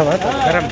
ಗರಂ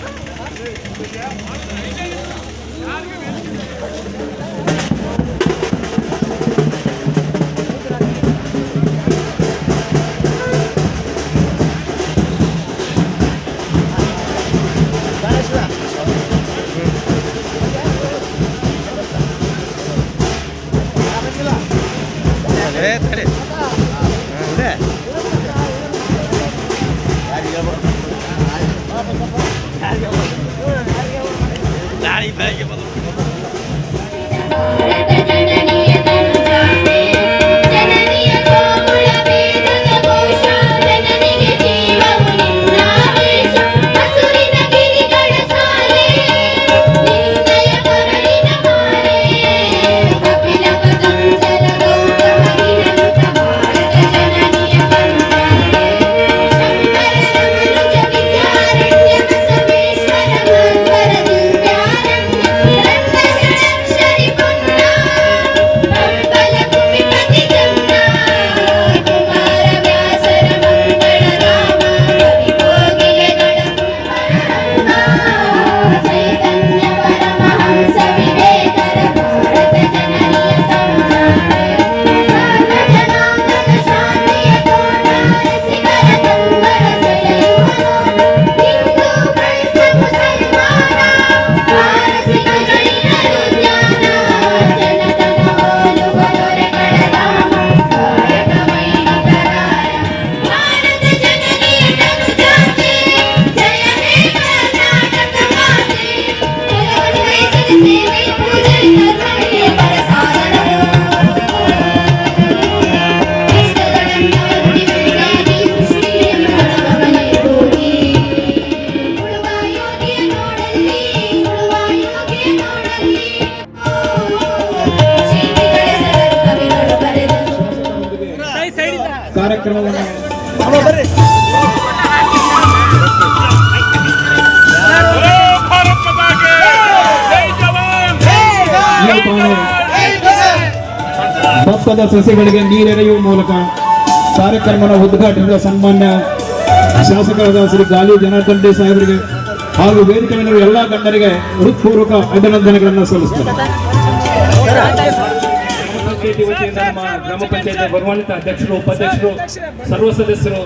ಕಾರ್ಯಕ್ರಮವನ್ನು ಭತ್ತದ ಸಸ್ಯಗಳಿಗೆ ನೀರೆರೆಯುವ ಮೂಲಕ ಕಾರ್ಯಕ್ರಮದ ಉದ್ಘಾಟನೆಯ ಸನ್ಮಾನ್ಯ ಶಾಸಕರಾದ ಶ್ರೀ ಗಾಲಿ ಜನಾರ್ದನ್ ರೆಡ್ಡಿ ಸಾಹೇಬರಿಗೆ ಹಾಗೂ ವೇದಿಕೆ ಮೇಲಿರುವ ಎಲ್ಲಾ ಗಣ್ಯರಿಗೆ ಹೃತ್ಪೂರ್ವಕ ಅಭಿನಂದನೆಗಳನ್ನು ಸಲ್ಲಿಸುತ್ತೇನೆ. ನಮ್ಮ ಗ್ರಾಮ ಪಂಚಾಯತ್ ಗೌರವಾನ್ವಿತ ಅಧ್ಯಕ್ಷರು, ಉಪಾಧ್ಯಕ್ಷರು, ಸರ್ವ ಸದಸ್ಯರು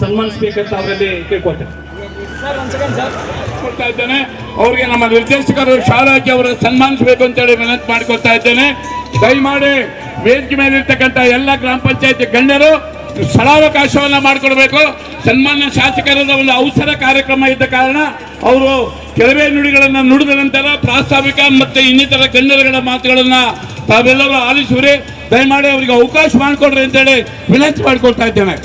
ಸನ್ಮಾನಿಸಬೇಕಂತ ಅವರಲ್ಲಿ ಕೇಳ್ಕೊಳ್ತೇನೆ. ಅವ್ರಿಗೆ ನಮ್ಮ ನಿರ್ದೇಶಕರು ಶಾಲಾಜಿ ಅವರು ಸನ್ಮಾನಿಸಬೇಕು ಅಂತೇಳಿ ವಿನಂತಿ ಮಾಡಿಕೊಳ್ತಾ ಇದ್ದೇನೆ. ದಯಮಾಡಿ ವೇದಿಕೆ ಮೇಲೆ ಇರ್ತಕ್ಕಂಥ ಎಲ್ಲ ಗ್ರಾಮ ಪಂಚಾಯತ್ ಗಣ್ಯರು ಸ್ಥಳಾವಕಾಶವನ್ನ ಮಾಡಿಕೊಡ್ಬೇಕು. ಸನ್ಮಾನ್ಯ ಶಾಸಕರದ ಒಂದು ಅವಸರ ಕಾರ್ಯಕ್ರಮ ಇದ್ದ ಕಾರಣ ಅವರು ಕೆಲವೇ ನುಡಿಗಳನ್ನ ನುಡಿದ ನಂತರ ಪ್ರಾಸ್ತಾವಿಕ ಮತ್ತೆ ಇನ್ನಿತರ ಗಣ್ಯರುಗಳ ಮಾತುಗಳನ್ನ ತಾವೆಲ್ಲರೂ ಆಲಿಸುವರಿ. ದಯಮಾಡಿ ಅವರಿಗೆ ಅವಕಾಶ ಮಾಡಿಕೊಡ್ರಿ ಅಂತೇಳಿ ವಿನಂತಿ ಮಾಡಿಕೊಳ್ತಾ ಇದ್ದೇನೆ.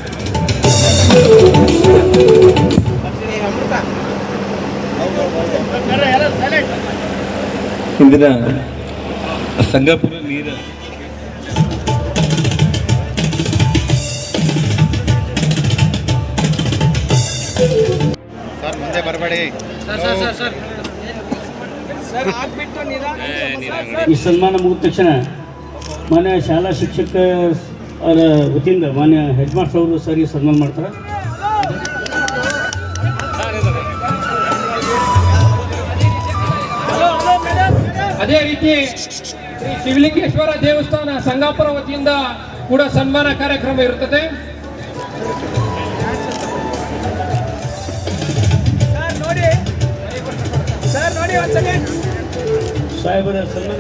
ಇಂದಿನ ಸಂಗಾಪುರ ನೀರು ಸರ್ ಮುಂದೆ ಬರಬೇಡಿ. ಈ ಸನ್ಮಾನ ಮುಗಿದ ತಕ್ಷಣ ಮಾನ್ಯ ಶಾಲಾ ಶಿಕ್ಷಕರ ವತಿಯಿಂದ ಮಾನ್ಯ ಹೆಡ್ ಮಾಸ್ಟರ್ ಅವರು ಸರಿ ಸನ್ಮಾನ ಮಾಡ್ತಾರೆ. ಅದೇ ರೀತಿ ಶ್ರೀ ಶಿವಲಿಂಗೇಶ್ವರ ದೇವಸ್ಥಾನ ಸಂಗಾಪುರ ವತಿಯಿಂದ ಕೂಡ ಸನ್ಮಾನ ಕಾರ್ಯಕ್ರಮ ಇರುತ್ತದೆ. ಸಾಹೇಬರ ಸನ್ಮಾನ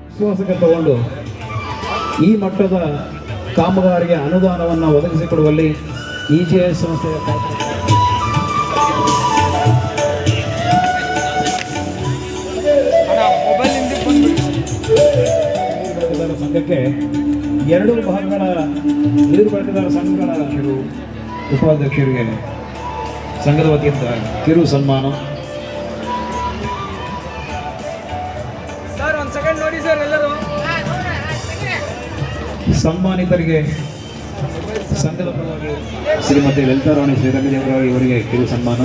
ವಿಶ್ವಾಸಕ್ಕೆ ತಗೊಂಡು ಈ ಮಟ್ಟದ ಕಾಮಗಾರಿಗೆ ಅನುದಾನವನ್ನು ಒದಗಿಸಿಕೊಡುವಲ್ಲಿ EJS ಸಂಸ್ಥೆಯ ಸಂಘಕ್ಕೆ 2 ಭಾಗಗಳ ನೀರು ಬಳಕೆದಾರ ಸಂಘಗಳ ಉಪಾಧ್ಯಕ್ಷರಿಗೆ ಸಂಘದ ವತಿಯಿಂದ ಕಿರು ಸನ್ಮಾನ. ಸನ್ಮಾನಿತರಿಗೆ ಸಂಘದ ಪರವಾಗಿ ಶ್ರೀಮತಿ ಲಲಿತಾರಾಣಿ ಶ್ರೀರಂಗದೇವರ ಇವರಿಗೆ ಕಿರು ಸನ್ಮಾನ.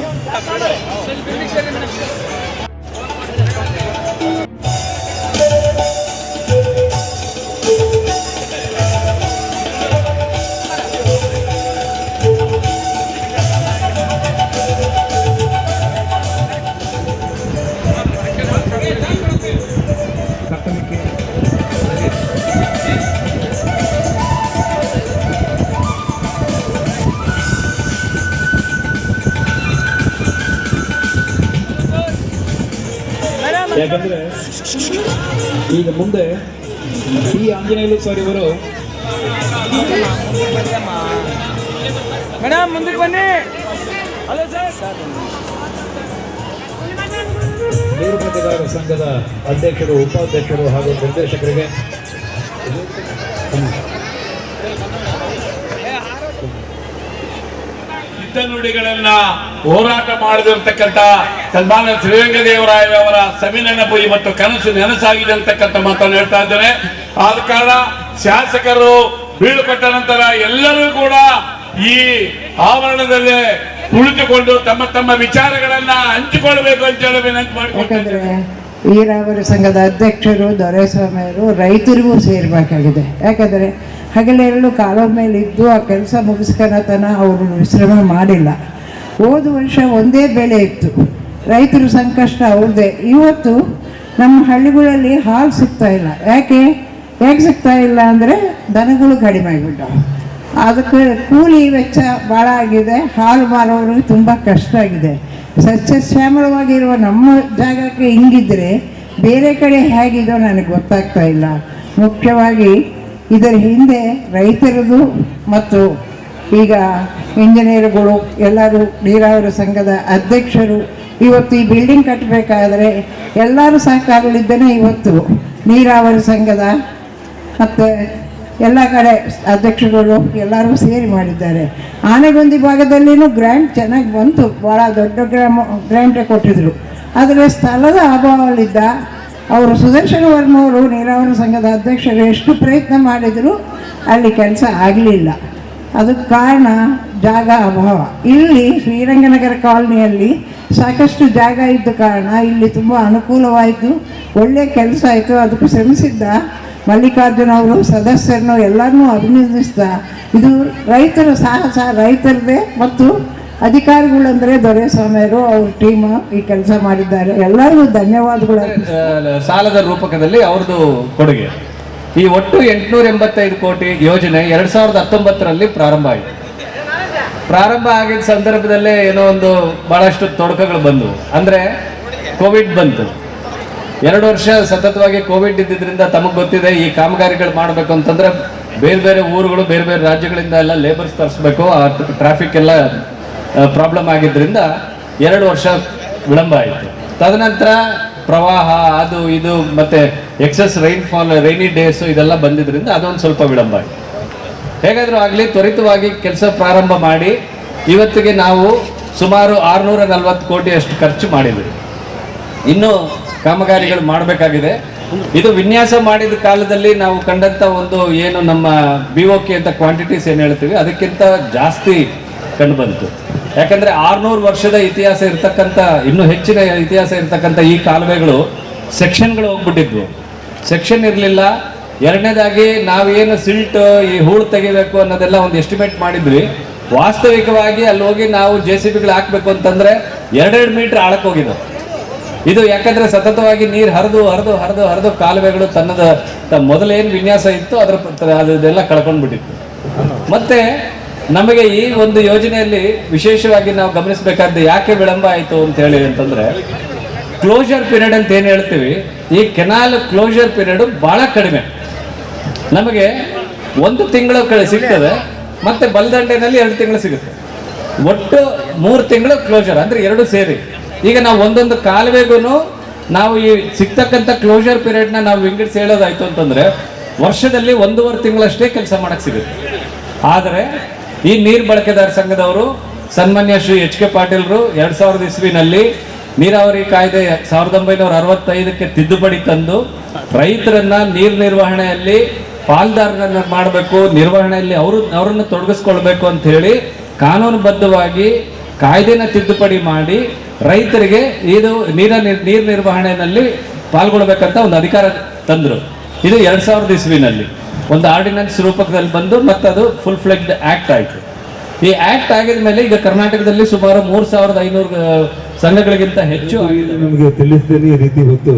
ಯಾಕಂದ್ರೆ ಈಗ ಮುಂದೆ ಈ ಆಂಜನೇಯ ಸರ್ ಇವರು ಮೇಡಮ್ ಮುಂದಕ್ಕೆ ಬನ್ನಿ. Hello sir. ನೀರು ಬಳಕೆದಾರರ ಸಂಘದ ಅಧ್ಯಕ್ಷರು, ಉಪಾಧ್ಯಕ್ಷರು ಹಾಗೂ ನಿರ್ದೇಶಕರಿಗೆ ನುಡಿಗಳನ್ನ ಹೋರಾಟ ಮಾಡದಿರ್ತಕ್ಕಂಥ ಸನ್ಮಾನ್ಯ ಶ್ರೀರಂಗದೇವರಾಯರವರ ಸವಿನೆನಪು ಮತ್ತು ಕನಸು ನೆನಸಾಗಿದೆ ಅಂತಕ್ಕಂಥ ಮಾತನ್ನು ಹೇಳ್ತಾ ಇದ್ದೇನೆ. ಆದ ಕಾರಣ ಶಾಸಕರು ಬೀಳುಕೊಟ್ಟ ನಂತರ ಎಲ್ಲರೂ ಕೂಡ ಈ ಆವರಣದಲ್ಲಿ ಕುಳಿತುಕೊಂಡು ತಮ್ಮ ತಮ್ಮ ವಿಚಾರಗಳನ್ನ ಹಂಚಿಕೊಳ್ಬೇಕು ಅಂತ ಹೇಳಿ ವಿನಂತಿ ಯಾಕಂದ್ರೆ ಮಾಡ್ಕೊಳ್ತಾರೆ. ನೀರಾವರಿ ಸಂಘದ ಅಧ್ಯಕ್ಷರು ದೊರೆಸ್ವಾಮಿಯವರು ರೈತರಿಗೂ ಸೇರ್ಬೇಕಾಗಿದೆ. ಯಾಕಂದ್ರೆ ಹಗಲೆರಳು ಕಾಲದ ಮೇಲೆ ಇದ್ದು ಆ ಕೆಲಸ ಮುಗಿಸ್ಕೊಳತನ ಅವರು ವಿಶ್ರಮ ಮಾಡಿಲ್ಲ. ಹೋದ ವರ್ಷ ಒಂದೇ ಬೆಳೆ ಇತ್ತು, ರೈತರ ಸಂಕಷ್ಟ ಅವ್ರದ್ದೇ. ಇವತ್ತು ನಮ್ಮ ಹಳ್ಳಿಗಳಲ್ಲಿ ಹಾಲು ಸಿಗ್ತಾ ಇಲ್ಲ. ಯಾಕೆ ಸಿಗ್ತಾ ಇಲ್ಲ ಅಂದರೆ ದನಗಳು ಕಡಿಮೆ ಆಗಿಬಿಟ್ಟವು. ಅದಕ್ಕೆ ಕೂಲಿ ವೆಚ್ಚ ಭಾಳ ಆಗಿದೆ. ಹಾಲು ಮಾರೋರಿಗೆ ತುಂಬ ಕಷ್ಟ ಆಗಿದೆ. ಸಸ್ಯಶ್ಯಾಮಳವಾಗಿರುವ ನಮ್ಮ ಜಾಗಕ್ಕೆ ಹಿಂಗಿದ್ರೆ ಬೇರೆ ಕಡೆ ಹೇಗಿದೋ ನನಗೆ ಗೊತ್ತಾಗ್ತಾ ಇಲ್ಲ. ಮುಖ್ಯವಾಗಿ ಇದರ ಹಿಂದೆ ರೈತರದು ಮತ್ತು ಈಗ ಇಂಜಿನಿಯರ್ಗಳು ಎಲ್ಲರೂ ನೀರಾವರಿ ಸಂಘದ ಅಧ್ಯಕ್ಷರು ಇವತ್ತು ಈ ಬಿಲ್ಡಿಂಗ್ ಕಟ್ಟಬೇಕಾದ್ರೆ ಎಲ್ಲರೂ ಸಹಕಾರಗಳಿದ್ದೇನೆ ಇವತ್ತು ನೀರಾವರಿ ಸಂಘದ ಮತ್ತು ಎಲ್ಲ ಕಡೆ ಅಧ್ಯಕ್ಷರುಗಳು ಎಲ್ಲರೂ ಸೇರಿ ಮಾಡಿದ್ದಾರೆ. ಆನೆಗೊಂದಿ ಭಾಗದಲ್ಲಿನೂ ಗ್ರ್ಯಾಂಟ್ ಚೆನ್ನಾಗಿ ಬಂತು, ಭಾಳ ದೊಡ್ಡ ಗ್ರ್ಯಾಂಟೇ ಕೊಟ್ಟಿದ್ರು. ಆದರೆ ಸ್ಥಳದ ಅಭಾವಗಳಿದ್ದ ಅವರು ಸುದರ್ಶನ ವರ್ಮವರು ನೀರಾವರಿ ಸಂಘದ ಅಧ್ಯಕ್ಷರು ಎಷ್ಟು ಪ್ರಯತ್ನ ಮಾಡಿದರೂ ಅಲ್ಲಿ ಕೆಲಸ ಆಗಲಿಲ್ಲ. ಅದಕ್ಕೆ ಕಾರಣ ಜಾಗ ಅಭಾವ. ಇಲ್ಲಿ ಶ್ರೀರಂಗನಗರ ಕಾಲನಿಯಲ್ಲಿ ಸಾಕಷ್ಟು ಜಾಗ ಇದ್ದ ಕಾರಣ ಇಲ್ಲಿ ತುಂಬ ಅನುಕೂಲವಾಯಿತು, ಒಳ್ಳೆಯ ಕೆಲಸ ಆಯಿತು. ಅದಕ್ಕೆ ಶ್ರಮಿಸಿದ್ದ ಮಲ್ಲಿಕಾರ್ಜುನ ಅವರು ಸದಸ್ಯರನ್ನು ಎಲ್ಲರನ್ನೂ ಅಭಿನಂದಿಸ್ತಾ, ಇದು ರೈತರ ಸಾಹಸ, ರೈತರದೇ ಮತ್ತು ಅಧಿಕಾರಿಗಳಂದರೆ ದೊರೆಸ್ವಾಮಿಯವರು ಅವ್ರ ಟೀಮ್ ಈ ಕೆಲಸ ಮಾಡಿದ್ದಾರೆ. ಎಲ್ಲರಿಗೂ ಧನ್ಯವಾದಗಳು. ಸಾಲದ ರೂಪಕದಲ್ಲಿ ಅವ್ರದ್ದು ಕೊಡುಗೆ. ಈ ಒಟ್ಟು 885 ಕೋಟಿ ಯೋಜನೆ 2019ರಲ್ಲಿ ಪ್ರಾರಂಭ ಆಯಿತು. ಪ್ರಾರಂಭ ಆಗಿದ್ದ ಸಂದರ್ಭದಲ್ಲೇ ಏನೋ ಒಂದು ಬಹಳಷ್ಟು ತೊಡಕುಗಳು ಬಂದವು. ಅಂದರೆ ಕೋವಿಡ್ ಬಂತು. 2 ವರ್ಷ ಸತತವಾಗಿ ಕೋವಿಡ್ ಇದ್ದಿದ್ದರಿಂದ ತಮಗೆ ಗೊತ್ತಿದೆ, ಈ ಕಾಮಗಾರಿಗಳು ಮಾಡಬೇಕು ಅಂತಂದ್ರೆ ಬೇರೆ ಬೇರೆ ಊರುಗಳು, ಬೇರೆ ಬೇರೆ ರಾಜ್ಯಗಳಿಂದ ಎಲ್ಲ ಲೇಬರ್ಸ್ ತರಿಸ್ಬೇಕು. ಟ್ರಾಫಿಕ್ ಎಲ್ಲ ಪ್ರಾಬ್ಲಮ್ ಆಗಿದ್ದರಿಂದ 2 ವರ್ಷ ವಿಳಂಬ ಆಯಿತು. ತದನಂತರ ಪ್ರವಾಹ ಅದು ಇದು ಮತ್ತೆ ಎಕ್ಸಸ್ ರೈನ್ಫಾಲ್, ರೈನಿ ಡೇಸು ಇದೆಲ್ಲ ಬಂದಿದ್ದರಿಂದ ಅದೊಂದು ಸ್ವಲ್ಪ ವಿಳಂಬ ಆಯಿತು. ಹೇಗಾದರೂ ಆಗಲಿ ತ್ವರಿತವಾಗಿ ಕೆಲಸ ಪ್ರಾರಂಭ ಮಾಡಿ ಇವತ್ತಿಗೆ ನಾವು ಸುಮಾರು 640 ಕೋಟಿಯಷ್ಟು ಖರ್ಚು ಮಾಡಿದ್ವಿ. ಇನ್ನೂ ಕಾಮಗಾರಿಗಳು ಮಾಡಬೇಕಾಗಿದೆ. ಇದು ವಿನ್ಯಾಸ ಮಾಡಿದ ಕಾಲದಲ್ಲಿ ನಾವು ಕಂಡಂಥ ಒಂದು ಏನು ನಮ್ಮ BOK ಅಂತ ಕ್ವಾಂಟಿಟೀಸ್ ಏನು ಹೇಳ್ತೀವಿ ಅದಕ್ಕಿಂತ ಜಾಸ್ತಿ ಕಂಡು ಬಂತು. ಯಾಕಂದರೆ 600 ವರ್ಷದ ಇತಿಹಾಸ ಇರ್ತಕ್ಕಂಥ, ಇನ್ನೂ ಹೆಚ್ಚಿನ ಇತಿಹಾಸ ಇರ್ತಕ್ಕಂಥ ಈ ಕಾಲುವೆಗಳು ಸೆಕ್ಷನ್ಗಳು ಹೋಗ್ಬಿಟ್ಟಿದ್ವು. ಸೆಕ್ಷನ್ ಇರಲಿಲ್ಲ. ಎರಡನೇದಾಗಿ ನಾವೇನು ಸಿಲ್ಟ್ ಈ ಹೂಳು ತೆಗಿಬೇಕು ಅನ್ನೋದೆಲ್ಲ ಒಂದು ಎಸ್ಟಿಮೇಟ್ ಮಾಡಿದ್ವಿ. ವಾಸ್ತವಿಕವಾಗಿ ಅಲ್ಲಿ ಹೋಗಿ ನಾವು JCBಗಳು ಹಾಕಬೇಕು ಅಂತಂದರೆ 2 ಮೀಟರ್ ಆಳಕ್ಕೆ ಹೋಗಿದ್ದವು. ಇದು ಯಾಕಂದರೆ ಸತತವಾಗಿ ನೀರು ಹರಿದು ಹರಿದು ಹರಿದು ಹರಿದು ಕಾಲುವೆಗಳು ತನ್ನದ ಮೊದಲೇನು ವಿನ್ಯಾಸ ಇತ್ತು ಅದೆಲ್ಲ ಕಳ್ಕೊಂಡ್ಬಿಟ್ಟಿತ್ತು. ಮತ್ತೆ ನಮಗೆ ಈ ಒಂದು ಯೋಜನೆಯಲ್ಲಿ ವಿಶೇಷವಾಗಿ ನಾವು ಗಮನಿಸಬೇಕಾದ್ದು ಯಾಕೆ ವಿಳಂಬ ಆಯಿತು ಅಂತ ಹೇಳಿ ಅಂತಂದರೆ, ಕ್ಲೋಜರ್ ಪೀರಿಯಡ್ ಅಂತ ಏನು ಹೇಳ್ತೀವಿ, ಈ ಕೆನಾಲ್ ಕ್ಲೋಜರ್ ಪೀರಿಯಡ್ ಭಾಳ ಕಡಿಮೆ. ನಮಗೆ 1 ತಿಂಗಳು ಸಿಗ್ತದೆ, ಮತ್ತೆ ಬಲದಂಡೆನಲ್ಲಿ 2 ತಿಂಗಳು ಸಿಗುತ್ತೆ. ಒಟ್ಟು 3 ತಿಂಗಳು ಕ್ಲೋಜರ್, ಅಂದರೆ 2 ಸೇರಿ. ಈಗ ನಾವು ಒಂದೊಂದು ಕಾಲುವೆಗೂ ನಾವು ಈ ಸಿಗ್ತಕ್ಕಂಥ ಕ್ಲೋಜರ್ ಪೀರಿಯಡ್ನ ನಾವು ವಿಂಗಡಿಸಿ ಹೇಳೋದಾಯ್ತು ಅಂತಂದರೆ ವರ್ಷದಲ್ಲಿ 1.5 ತಿಂಗಳಷ್ಟೇ ಕೆಲಸ ಮಾಡಕ್ಕೆ ಸಿಗುತ್ತೆ. ಆದರೆ ಈ ನೀರು ಬಳಕೆದಾರ ಸಂಘದವರು ಸನ್ಮಾನ್ಯ ಶ್ರೀ HK ಪಾಟೀಲ್ರು 2000 ಇಸ್ವಿನಲ್ಲಿ ನೀರಾವರಿ ಕಾಯ್ದೆ 1965ಕ್ಕೆ ತಿದ್ದುಪಡಿ ತಂದು ರೈತರನ್ನ ನೀರು ನಿರ್ವಹಣೆಯಲ್ಲಿ ಪಾಲ್ದಾರರನ್ನ ಮಾಡಬೇಕು, ನಿರ್ವಹಣೆಯಲ್ಲಿ ಅವರನ್ನು ತೊಡಗಿಸ್ಕೊಳ್ಬೇಕು ಅಂತ ಹೇಳಿ ಕಾನೂನುಬದ್ಧವಾಗಿ ಕಾಯ್ದೆನ ತಿದ್ದುಪಡಿ ಮಾಡಿ ರೈತರಿಗೆ ಇದು ನೀರು ನಿರ್ವಹಣೆಯಲ್ಲಿ ಪಾಲ್ಗೊಳ್ಬೇಕಂತ ಒಂದು ಅಧಿಕಾರ ತಂದರು. ಇದು 2000 ಇಸ್ವಿನಲ್ಲಿ ಒಂದು ಆರ್ಡಿನೆನ್ಸ್ ರೂಪಕದಲ್ಲಿ ಬಂದು ಮತ್ತೆ ಅದು ಫುಲ್ ಫ್ಲೆಡ್ಜ್ ಆಕ್ಟ್ ಆಯಿತು. ಈ ಆಕ್ಟ್ ಆಗಿದ ಮೇಲೆ ಈಗ ಕರ್ನಾಟಕದಲ್ಲಿ ಸುಮಾರು 3500 ಸಂಘಗಳಿಗಿಂತ ಹೆಚ್ಚು ನಮಗೆ ತಿಳಿಸ್ತೇನೆ. ಈ ರೀತಿ ಹೊತ್ತು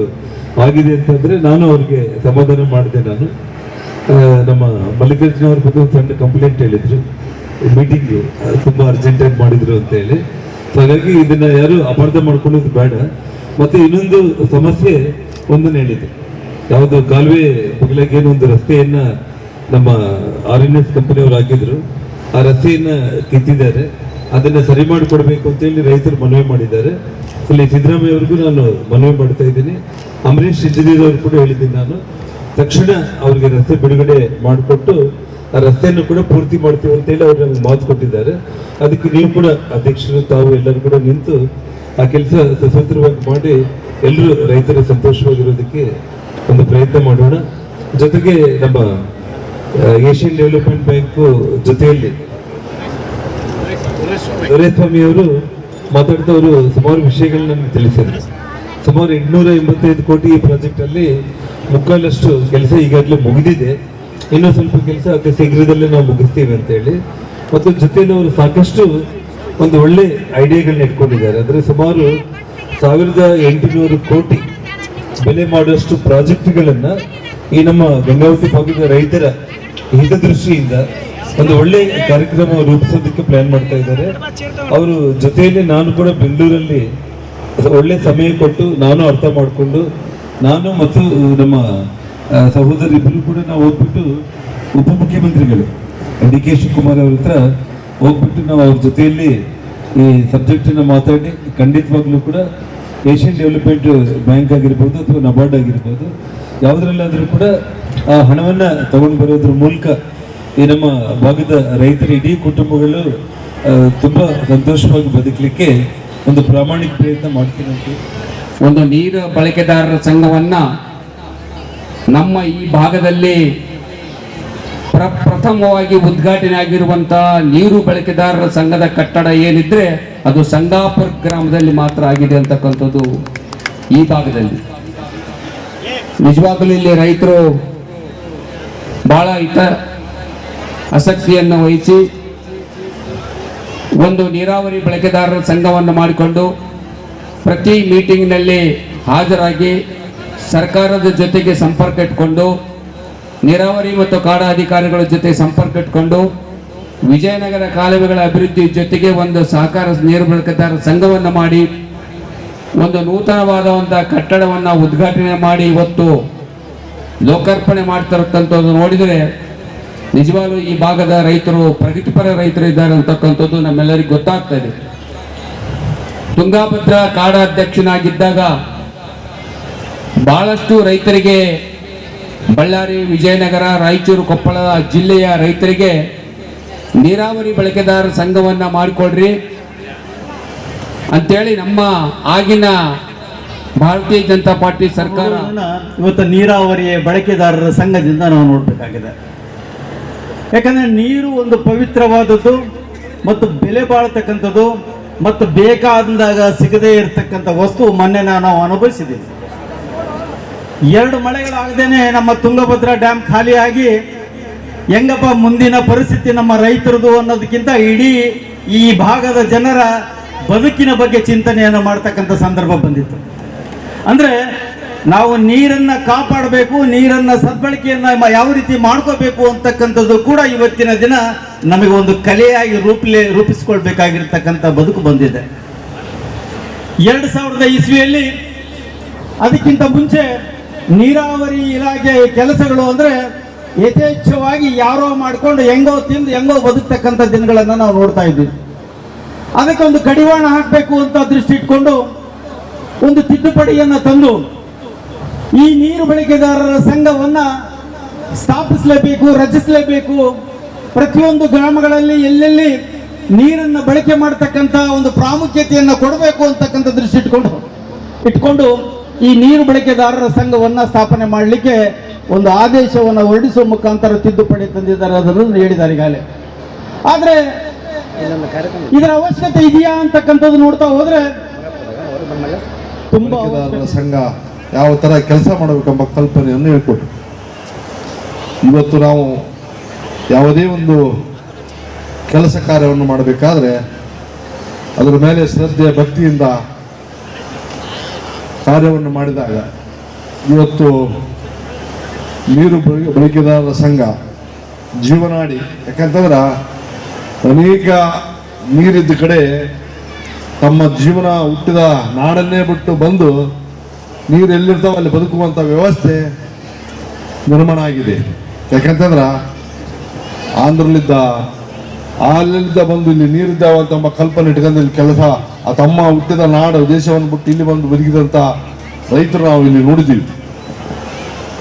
ಆಗಿದೆ ಅಂತಂದ್ರೆ ನಾನು ಅವ್ರಿಗೆ ಸಮಾಧಾನ ಮಾಡಿದೆ. ನಾನು ನಮ್ಮ ಮಲ್ಲಿಕಾರ್ಜುನ ಅವ್ರ ಬಗ್ಗೆ ಒಂದು ಸಣ್ಣ ಕಂಪ್ಲೇಂಟ್ ಹೇಳಿದ್ರು, ಮೀಟಿಂಗ್ ತುಂಬಾ ಅರ್ಜೆಂಟಾಗಿ ಮಾಡಿದ್ರು ಅಂತ ಹೇಳಿ. ಹಾಗಾಗಿ ಇದನ್ನ ಯಾರು ಅಪಾರ್ಥ ಮಾಡ್ಕೊಳ್ಳೋದು ಬೇಡ. ಮತ್ತೆ ಇನ್ನೊಂದು ಸಮಸ್ಯೆ ಒಂದನ್ನು ಹೇಳಿದೆ, ಯಾವುದು ಕಾಲುವೆ ಬಗಲಿಗೆ ಏನೋ ಒಂದು ರಸ್ತೆಯನ್ನ ನಮ್ಮ RNS ಕಂಪನಿಯವರು ಹಾಕಿದ್ರು, ಆ ರಸ್ತೆಯನ್ನ ಕಿತ್ತಿದ್ದಾರೆ, ಅದನ್ನ ಸರಿ ಮಾಡಿಕೊಡ್ಬೇಕು ಅಂತೇಳಿ ರೈತರು ಮನವಿ ಮಾಡಿದ್ದಾರೆ. ಇಲ್ಲಿ ಸಿದ್ದರಾಮಯ್ಯ ಅವ್ರಿಗೂ ನಾನು ಮನವಿ ಮಾಡ್ತಾ ಇದ್ದೀನಿ, ಅಂಬರೀಶ್ ಇಂಜಿನಿಯರ್ ಅವರು ಕೂಡ ಹೇಳಿದ್ದೀನಿ, ನಾನು ತಕ್ಷಣ ಅವ್ರಿಗೆ ರಸ್ತೆ ಬಿಡುಗಡೆ ಮಾಡಿಕೊಟ್ಟು ಆ ರಸ್ತೆಯನ್ನು ಕೂಡ ಪೂರ್ತಿ ಮಾಡ್ತೀವಿ ಅಂತೇಳಿ ಅವ್ರು ನಮ್ಗೆ ಮಾತು ಕೊಟ್ಟಿದ್ದಾರೆ. ಅದಕ್ಕೆ ನೀವು ಕೂಡ ಅಧ್ಯಕ್ಷರು ತಾವು ಎಲ್ಲರೂ ಕೂಡ ನಿಂತು ಆ ಕೆಲಸ ಸಶಸ್ತ್ರವಾಗಿ ಮಾಡಿ ಎಲ್ಲರೂ ರೈತರ ಸಂತೋಷವಾಗಿರೋದಕ್ಕೆ ಒಂದು ಪ್ರಯತ್ನ ಮಾಡೋಣ. ಜೊತೆಗೆ ನಮ್ಮ ಏಷ್ಯನ್ ಡೆವಲಪ್ಮೆಂಟ್ ಬ್ಯಾಂಕ್ ಜೊತೆಯಲ್ಲಿ ದೊರೆಸ್ವಾಮಿ ಅವರು ಮಾತಾಡ್ದವರು ಸುಮಾರು ವಿಷಯಗಳನ್ನ ನಮ್ಗೆ ತಿಳಿಸಿದ್ರು. ಸುಮಾರು 885 ಕೋಟಿ ಈ ಪ್ರಾಜೆಕ್ಟ್ ಅಲ್ಲಿ ಮುಕ್ಕಾಲಷ್ಟು ಕೆಲಸ ಈಗಾಗಲೇ ಮುಗಿದಿದೆ, ಇನ್ನೂ ಸ್ವಲ್ಪ ಕೆಲಸ ಅತಿ ಶೀಘ್ರದಲ್ಲೇ ನಾವು ಮುಗಿಸ್ತೀವಿ ಅಂತ ಹೇಳಿ. ಮತ್ತು ಜೊತೆಯಲ್ಲಿ ಅವರು ಸಾಕಷ್ಟು ಒಂದು ಒಳ್ಳೆ ಐಡಿಯಾಗಳನ್ನ ಇಟ್ಕೊಂಡಿದ್ದಾರೆ. ಅಂದರೆ ಸುಮಾರು 1800 ಕೋಟಿ ಬೆಲೆ ಮಾಡುವಷ್ಟು ಪ್ರಾಜೆಕ್ಟ್ಗಳನ್ನ ಈ ನಮ್ಮ ಗಂಗಾವತಿ ಭಾಗದ ರೈತರ ಹಿತದೃಷ್ಟಿಯಿಂದ ಒಂದು ಒಳ್ಳೆ ಕಾರ್ಯಕ್ರಮ ರೂಪಿಸೋದಕ್ಕೆ ಪ್ಲಾನ್ ಮಾಡ್ತಾ ಇದ್ದಾರೆ. ಅವರು ಜೊತೆಯಲ್ಲಿ ನಾನು ಕೂಡ ಬೆಂಗಳೂರಲ್ಲಿ ಒಳ್ಳೆ ಸಮಯ ಕೊಟ್ಟು ನಾನು ಅರ್ಥ ಮಾಡಿಕೊಂಡು ನಾನು ಮತ್ತು ನಮ್ಮ ಸಹೋದರಿಬ್ಬರು ಕೂಡ ನಾವು ಹೋಗ್ಬಿಟ್ಟು ಉಪಮುಖ್ಯಮಂತ್ರಿಗಳು DK ಶಿವಕುಮಾರ್ ಅವ್ರ ಹತ್ರ ಹೋಗ್ಬಿಟ್ಟು ನಾವು ಅವ್ರ ಜೊತೆಯಲ್ಲಿ ಈ ಸಬ್ಜೆಕ್ಟನ್ನು ಮಾತಾಡಿ ಖಂಡಿತವಾಗ್ಲೂ ಕೂಡ ಏಷ್ಯನ್ ಡೆವಲಪ್ಮೆಂಟ್ ಬ್ಯಾಂಕ್ ಆಗಿರ್ಬೋದು ಅಥವಾ ನಬಾರ್ಡ್ ಆಗಿರ್ಬೋದು ಯಾವುದ್ರಲ್ಲಾದರೂ ಕೂಡ ಆ ಹಣವನ್ನು ತಗೊಂಡು ಬರೋದ್ರ ಮೂಲಕ ಈ ನಮ್ಮ ಭಾಗದ ರೈತರ ಇಡೀ ಕುಟುಂಬಗಳು ತುಂಬ ಸಂತೋಷವಾಗಿ ಬದುಕಲಿಕ್ಕೆ ಒಂದು ಪ್ರಾಮಾಣಿಕ ಪ್ರಯತ್ನ ಮಾಡ್ತೀನಿ ಅಂತ. ಒಂದು ನೀರು ಬಳಕೆದಾರರ ಸಂಘವನ್ನ ನಮ್ಮ ಈ ಭಾಗದಲ್ಲಿ ಪ್ರಥಮವಾಗಿ ಉದ್ಘಾಟನೆ ಆಗಿರುವಂತಹ ನೀರು ಬಳಕೆದಾರರ ಸಂಘದ ಕಟ್ಟಡ ಏನಿದ್ರೆ ಅದು ಸಂಗಾಪುರ ಗ್ರಾಮದಲ್ಲಿ ಮಾತ್ರ ಆಗಿದೆ ಅಂತಕ್ಕಂಥದ್ದು ಈ ಭಾಗದಲ್ಲಿ. ನಿಜವಾಗಲೂ ಇಲ್ಲಿ ರೈತರು ಬಹಳ ಆಸಕ್ತಿಯನ್ನು ವಹಿಸಿ ಒಂದು ನೀರಾವರಿ ಬಳಕೆದಾರರ ಸಂಘವನ್ನು ಮಾಡಿಕೊಂಡು ಪ್ರತಿ ಮೀಟಿಂಗ್ನಲ್ಲಿ ಹಾಜರಾಗಿ ಸರ್ಕಾರದ ಜೊತೆಗೆ ಸಂಪರ್ಕ ಇಟ್ಕೊಂಡು ನೀರಾವರಿ ಮತ್ತು ಕಾಡ ಅಧಿಕಾರಿಗಳ ಜೊತೆ ಸಂಪರ್ಕ ಇಟ್ಕೊಂಡು ವಿಜಯನಗರ ಕಾಲುವೆಗಳ ಅಭಿವೃದ್ಧಿ ಜೊತೆಗೆ ಒಂದು ಸಹಕಾರ ನೀರು ಬಳಕೆದಾರರ ಸಂಘವನ್ನು ಮಾಡಿ ಒಂದು ನೂತನವಾದಂತಹ ಕಟ್ಟಡವನ್ನು ಉದ್ಘಾಟನೆ ಮಾಡಿ ಇವತ್ತು ಲೋಕಾರ್ಪಣೆ ಮಾಡ್ತಿರತಕ್ಕಂಥದ್ದು ನೋಡಿದರೆ ನಿಜವಾಗ್ಲೂ ಈ ಭಾಗದ ರೈತರು ಪ್ರಗತಿಪರ ರೈತರು ಇದ್ದಾರೆ ಅಂತಕ್ಕಂಥದ್ದು ನಮ್ಮೆಲ್ಲರಿಗೂ ಗೊತ್ತಾಗ್ತಾ ಇದೆ. ತುಂಗಾಭದ್ರಾ ಕಾಡ ಅಧ್ಯಕ್ಷನಾಗಿದ್ದಾಗ ಬಹಳಷ್ಟು ರೈತರಿಗೆ ಬಳ್ಳಾರಿ, ವಿಜಯನಗರ, ರಾಯಚೂರು, ಕೊಪ್ಪಳ ಜಿಲ್ಲೆಯ ರೈತರಿಗೆ ನೀರಾವರಿ ಬಳಕೆದಾರರ ಸಂಘವನ್ನ ಮಾಡಿಕೊಡ್ರಿ ಅಂತೇಳಿ ನಮ್ಮ ಆಗಿನ ಭಾರತೀಯ ಜನತಾ ಪಾರ್ಟಿ ಸರ್ಕಾರ ಇವತ್ತು ನೀರಾವರಿ ಬಳಕೆದಾರರ ಸಂಘದಿಂದ ನಾವು ನೋಡಬೇಕಾಗಿದೆ. ಯಾಕಂದ್ರೆ ನೀರು ಒಂದು ಪವಿತ್ರವಾದದ್ದು ಮತ್ತು ಬೆಲೆ ಬಾಳತಕ್ಕಂಥದ್ದು ಮತ್ತು ಬೇಕಾದಾಗ ಸಿಗದೇ ಇರತಕ್ಕಂಥ ವಸ್ತು ಮೊನ್ನೆ ನಾವು ಅನುಭವಿಸಿದ್ದೀವಿ. 2 ಮಳೆಗಳಾಗದೇನೆ ನಮ್ಮ ತುಂಗಭದ್ರಾ ಡ್ಯಾಮ್ ಖಾಲಿಯಾಗಿ ಹೆಂಗಪ್ಪ ಮುಂದಿನ ಪರಿಸ್ಥಿತಿ ನಮ್ಮ ರೈತರದು ಅನ್ನೋದಕ್ಕಿಂತ ಇಡೀ ಈ ಭಾಗದ ಜನರ ಬದುಕಿನ ಬಗ್ಗೆ ಚಿಂತನೆಯನ್ನು ಮಾಡ್ತಕ್ಕಂಥ ಸಂದರ್ಭ ಬಂದಿತ್ತು. ಅಂದರೆ ನಾವು ನೀರನ್ನು ಕಾಪಾಡಬೇಕು, ನೀರನ್ನು ಸದ್ಬಳಕೆಯನ್ನು ಯಾವ ರೀತಿ ಮಾಡ್ಕೋಬೇಕು ಅಂತಕ್ಕಂಥದ್ದು ಕೂಡ ಇವತ್ತಿನ ದಿನ ನಮಗೆ ಒಂದು ಕಲೆಯಾಗಿ ರೂಪಿಸ್ಕೊಳ್ಬೇಕಾಗಿರ್ತಕ್ಕಂಥ ಬದುಕು ಬಂದಿದೆ. 2000 ಇಸ್ವಿಯಲ್ಲಿ ಅದಕ್ಕಿಂತ ಮುಂಚೆ ನೀರಾವರಿ ಇಲಾಖೆ ಕೆಲಸಗಳು ಅಂದರೆ ಯಥೇಚ್ಛವಾಗಿ ಯಾರೋ ಮಾಡಿಕೊಂಡು ಹೆಂಗೋ ತಿಂದು ಹೆಂಗೋ ಬದುಕ್ತಕ್ಕಂಥ ದಿನಗಳನ್ನು ನಾವು ನೋಡ್ತಾ ಇದ್ದೀವಿ. ಅದಕ್ಕೆ ಒಂದು ಕಡಿವಾಣ ಹಾಕಬೇಕು ಅಂತ ದೃಷ್ಟಿ ಇಟ್ಕೊಂಡು ಒಂದು ತಿದ್ದುಪಡಿಯನ್ನು ತಂದು ಈ ನೀರು ಬಳಕೆದಾರರ ಸಂಘವನ್ನು ಸ್ಥಾಪಿಸಲೇಬೇಕು, ರಚಿಸಲೇಬೇಕು. ಪ್ರತಿಯೊಂದು ಗ್ರಾಮಗಳಲ್ಲಿ ಎಲ್ಲೆಲ್ಲಿ ನೀರನ್ನು ಬಳಕೆ ಮಾಡತಕ್ಕಂಥ ಒಂದು ಪ್ರಾಮುಖ್ಯತೆಯನ್ನು ಕೊಡಬೇಕು ಅಂತಕ್ಕಂಥ ದೃಷ್ಟಿ ಇಟ್ಕೊಂಡು ಈ ನೀರು ಬಳಕೆದಾರರ ಸಂಘವನ್ನು ಸ್ಥಾಪನೆ ಮಾಡಲಿಕ್ಕೆ ಒಂದು ಆದೇಶವನ್ನು ಹೊರಡಿಸುವ ಮುಖಾಂತರ ತಿದ್ದುಪಡಿ ತಂದಿದ್ದಾರೆ, ಅದನ್ನು ಹೇಳಿದ್ದಾರೆ ಈಗಾಗಲೇ. ಆದರೆ ಇದರ ಅವಶ್ಯಕತೆ ಇದೆಯಾ ಅಂತಕ್ಕಂಥದ್ದು ನೋಡ್ತಾ ಹೋದ್ರೆ ತುಂಬಾ ಸಂಘ ಯಾವ ತರ ಕೆಲಸ ಮಾಡಬೇಕೆಂಬ ಕಲ್ಪನೆಯನ್ನು ಹೇಳ್ಕೊಟ್ರು. ಇವತ್ತು ನಾವು ಯಾವುದೇ ಒಂದು ಕೆಲಸ ಕಾರ್ಯವನ್ನು ಮಾಡಬೇಕಾದ್ರೆ ಅದರ ಮೇಲೆ ಶ್ರದ್ಧೆ ಭಕ್ತಿಯಿಂದ ಕಾರ್ಯವನ್ನು ಮಾಡಿದಾಗ ಇವತ್ತು ನೀರು ಬಳಕೆದಾರರ ಸಂಘ ಜೀವನಾಡಿ. ಯಾಕಂತಂದ್ರೆ ಅನೇಕ ನೀರಿದ್ದ ಕಡೆ ತಮ್ಮ ಜೀವನ ಹುಟ್ಟಿದ ನಾಡನ್ನೇ ಬಿಟ್ಟು ಬಂದು ನೀರು ಎಲ್ಲಿರ್ತಾವ ಅಲ್ಲಿ ಬದುಕುವಂಥ ವ್ಯವಸ್ಥೆ ನಿರ್ಮಾಣ ಆಗಿದೆ. ಯಾಕಂತಂದ್ರೆ ಆಂಧ್ರಲಿದ್ದ ಅಲ್ಲಿದ್ದ ಬಂದು ಇಲ್ಲಿ ನೀರಿದ್ದಾವ ತಮ್ಮ ಕಲ್ಪನೆ ಇಟ್ಕೊಂಡು ಇಲ್ಲಿ ಕೆಲಸ ಆ ತಮ್ಮ ಹುಟ್ಟಿದ ನಾಡು ದೇಶವನ್ನು ಬಿಟ್ಟು ಇಲ್ಲಿ ಬಂದು ಬದುಕಿದಂಥ ರೈತರು ನಾವು ಇಲ್ಲಿ ನೋಡಿದ್ದೀವಿ.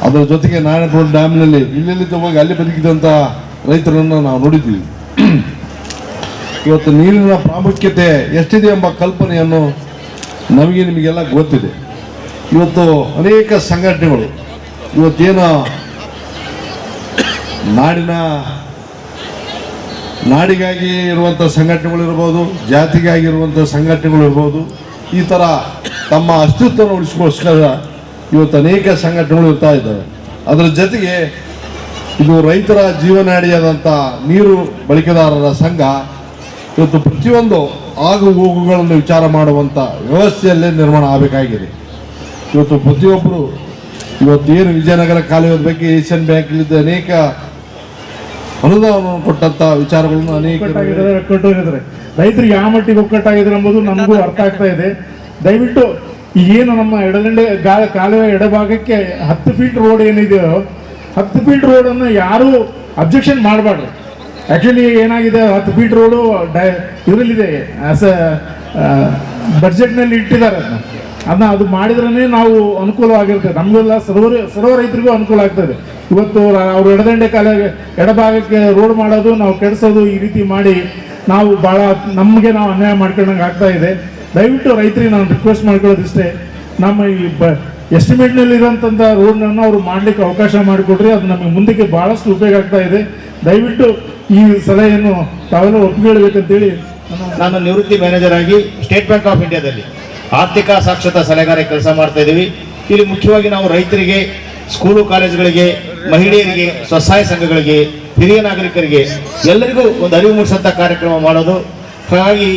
ಅದರ ಜೊತೆಗೆ ನಾರಾಯಣಪುರ ಡ್ಯಾಮ್ನಲ್ಲಿ ಇಲ್ಲೆಲ್ಲಿದ್ದ ಹೋಗಿ ಅಲ್ಲಿ ಬದುಕಿದಂಥ ರೈತರನ್ನು ನಾವು ನೋಡಿದ್ದೀವಿ. ಇವತ್ತು ನೀರಿನ ಪ್ರಾಮುಖ್ಯತೆ ಎಷ್ಟಿದೆ ಎಂಬ ಕಲ್ಪನೆಯನ್ನು ನಿಮಗೆಲ್ಲ ಗೊತ್ತಿದೆ. ಇವತ್ತು ಅನೇಕ ಸಂಘಟನೆಗಳು ಇವತ್ತೇನು ನಾಡಿಗಾಗಿ ಇರುವಂಥ ಸಂಘಟನೆಗಳು ಇರ್ಬೋದು, ಜಾತಿಗಾಗಿ ಇರುವಂಥ ಸಂಘಟನೆಗಳು ಇರ್ಬೋದು, ಈ ಥರ ತಮ್ಮ ಅಸ್ತಿತ್ವವನ್ನು ಉಳಿಸ್ಕೋಸ್ಕರ ಇವತ್ತು ಅನೇಕ ಸಂಘಟನೆಗಳು ಇರ್ತಾ ಇದ್ದಾವೆ. ಅದರ ಜೊತೆಗೆ ಇದು ರೈತರ ಜೀವನಾಡಿಯಾದಂಥ ನೀರು ಬಳಕೆದಾರರ ಸಂಘ ಇವತ್ತು ಪ್ರತಿಯೊಂದು ಆಗು ಹೋಗುಗಳನ್ನು ವಿಚಾರ ಮಾಡುವಂಥ ವ್ಯವಸ್ಥೆಯಲ್ಲೇ ನಿರ್ಮಾಣ ಆಗಬೇಕಾಗಿದೆ. ಇವತ್ತು ಪ್ರತಿಯೊಬ್ಬರು ಇವತ್ತೇನು ವಿಜಯನಗರ ಕಾಲುವೆ ಬಗ್ಗೆ ಏಷ್ಯನ್ ಬ್ಯಾಂಕ್ಲಿದ್ದ ಅನೇಕ ಅನುದಾನವನ್ನು ಕೊಟ್ಟಂತ ವಿಚಾರಗಳನ್ನು ಅನೇಕ ಒಕ್ಕಟ್ಟಿದ್ದಾರೆ. ರೈತರಿಗೆ ಯಾವ ಮಟ್ಟಿಗೆ ಒಕ್ಕಟ್ಟಾಗಿದ್ದಾರೆ ಎಂಬುದು ನಮಗೂ ಅರ್ಥ ಆಗ್ತಾ ಇದೆ. ದಯವಿಟ್ಟು ಏನು ನಮ್ಮ ಎಡದಂಡೆ ಕಾಲುವೆ ಎಡಭಾಗಕ್ಕೆ 10 ಫೀಟ್ ರೋಡ್ ಏನಿದೆಯೋ 10 ಫೀಟ್ ರೋಡನ್ನು ಯಾರೂ ಅಬ್ಜೆಕ್ಷನ್ ಮಾಡಬಾರ್ದು. ಆ್ಯಕ್ಚುಲಿ ಏನಾಗಿದೆ 10 ಫೀಟ್ ರೋಡು ಇದರಲ್ಲಿದೆ, ಆಸ್ ಬಡ್ಜೆಟ್ನಲ್ಲಿ ಇಟ್ಟಿದ್ದಾರೆ. ಅದನ್ನ ಅದು ಮಾಡಿದ್ರೇ ನಾವು ಅನುಕೂಲವಾಗಿರ್ತದೆ, ನಮಗೆಲ್ಲ ಸರ್ವ ರೈತರಿಗೂ ಅನುಕೂಲ ಆಗ್ತದೆ. ಇವತ್ತು ಅವರು ಎಡದಂಡೆ ಎಡಭಾಗಕ್ಕೆ ರೋಡ್ ಮಾಡೋದು, ನಾವು ಕೆಡಿಸೋದು, ಈ ರೀತಿ ಮಾಡಿ ನಾವು ಭಾಳ ನಮಗೆ ನಾವು ಅನ್ಯಾಯ ಮಾಡ್ಕೊಂಡಂಗೆ ಆಗ್ತಾ ಇದೆ. ದಯವಿಟ್ಟು ರೈತರಿಗೆ ನಾನು ರಿಕ್ವೆಸ್ಟ್ ಮಾಡ್ಕೊಳ್ಳೋದಿಷ್ಟೇ, ನಮ್ಮ ಈ ಎಸ್ಟಿಮೇಟ್ನಲ್ಲಿ ಇರೋಂಥ ರೋಡ್ನನ್ನು ಅವರು ಮಾಡಲಿಕ್ಕೆ ಅವಕಾಶ ಮಾಡಿಕೊಡ್ರಿ. ಅದು ನಮಗೆ ಮುಂದಕ್ಕೆ ಭಾಳಷ್ಟು ಉಪಯೋಗ ಆಗ್ತಾ ಇದೆ. ದಯವಿಟ್ಟು ಈ ಸಲಹೆಯನ್ನು ತಾವೆಲ್ಲ ಒಪ್ಪಿಕೊಳ್ಳಬೇಕಂತೇಳಿ ನಾನು ನಿವೃತ್ತಿ ಮ್ಯಾನೇಜರ್ ಆಗಿ ಸ್ಟೇಟ್ ಬ್ಯಾಂಕ್ ಆಫ್ ಇಂಡಿಯಾದಲ್ಲಿ ಆರ್ಥಿಕ ಸಾಕ್ಷರತಾ ಸಲಹೆಗಾರ ಕೆಲಸ ಮಾಡ್ತಾ ಇದ್ದೀವಿ. ಇಲ್ಲಿ ಮುಖ್ಯವಾಗಿ ನಾವು ರೈತರಿಗೆ, ಸ್ಕೂಲು ಕಾಲೇಜುಗಳಿಗೆ, ಮಹಿಳೆಯರಿಗೆ, ಸ್ವಸಹಾಯ ಸಂಘಗಳಿಗೆ, ಹಿರಿಯ ನಾಗರಿಕರಿಗೆ ಎಲ್ಲರಿಗೂ ಒಂದು ಅರಿವು ಮೂಡಿಸಂಥ ಕಾರ್ಯಕ್ರಮ ಮಾಡೋದು. ಹಾಗಾಗಿ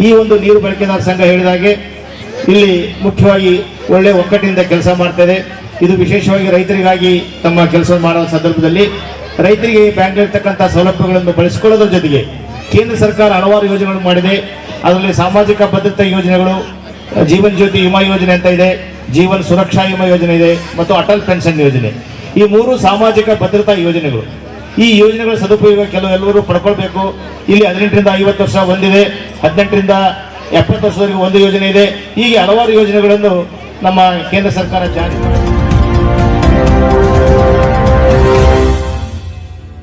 ಈ ಒಂದು ನೀರು ಬಳಕೆದಾರ ಸಂಘ ಹೇಳಿದಾಗೆ ಇಲ್ಲಿ ಮುಖ್ಯವಾಗಿ ಒಳ್ಳೆ ಒಕ್ಕಟ್ಟಿನಿಂದ ಕೆಲಸ ಮಾಡ್ತಾ ಇದೆ. ಇದು ವಿಶೇಷವಾಗಿ ರೈತರಿಗಾಗಿ ತಮ್ಮ ಕೆಲಸ ಮಾಡುವ ಸಂದರ್ಭದಲ್ಲಿ ರೈತರಿಗೆ ಬ್ಯಾಂಕ್ನಲ್ಲಿರ್ತಕ್ಕಂಥ ಸೌಲಭ್ಯಗಳನ್ನು ಬಳಸಿಕೊಳ್ಳೋದ್ರ ಜೊತೆಗೆ ಕೇಂದ್ರ ಸರ್ಕಾರ ಹಲವಾರು ಯೋಜನೆಗಳು ಮಾಡಿದೆ. ಅದರಲ್ಲಿ ಸಾಮಾಜಿಕ ಭದ್ರತಾ ಯೋಜನೆಗಳು, ಜೀವನ್ ಜ್ಯೋತಿ ವಿಮಾ ಯೋಜನೆ ಅಂತ ಇದೆ, ಜೀವನ್ ಸುರಕ್ಷಾ ವಿಮಾ ಯೋಜನೆ ಇದೆ ಮತ್ತು ಅಟಲ್ ಪೆನ್ಷನ್ ಯೋಜನೆ. ಈ 3 ಸಾಮಾಜಿಕ ಭದ್ರತಾ ಯೋಜನೆಗಳು. ಈ ಯೋಜನೆಗಳ ಸದುಪಯೋಗ ಎಲ್ಲರೂ ಪಡ್ಕೊಳ್ಬೇಕು. ಇಲ್ಲಿ 18ರಿಂದ 50 ವರ್ಷ ಒಂದಿದೆ, 18ರಿಂದ 70 ವರ್ಷದವರೆಗೆ ಒಂದು ಯೋಜನೆ ಇದೆ. ಹೀಗೆ ಹಲವಾರು ಯೋಜನೆಗಳನ್ನು ನಮ್ಮ ಕೇಂದ್ರ ಸರ್ಕಾರ ಜಾರಿ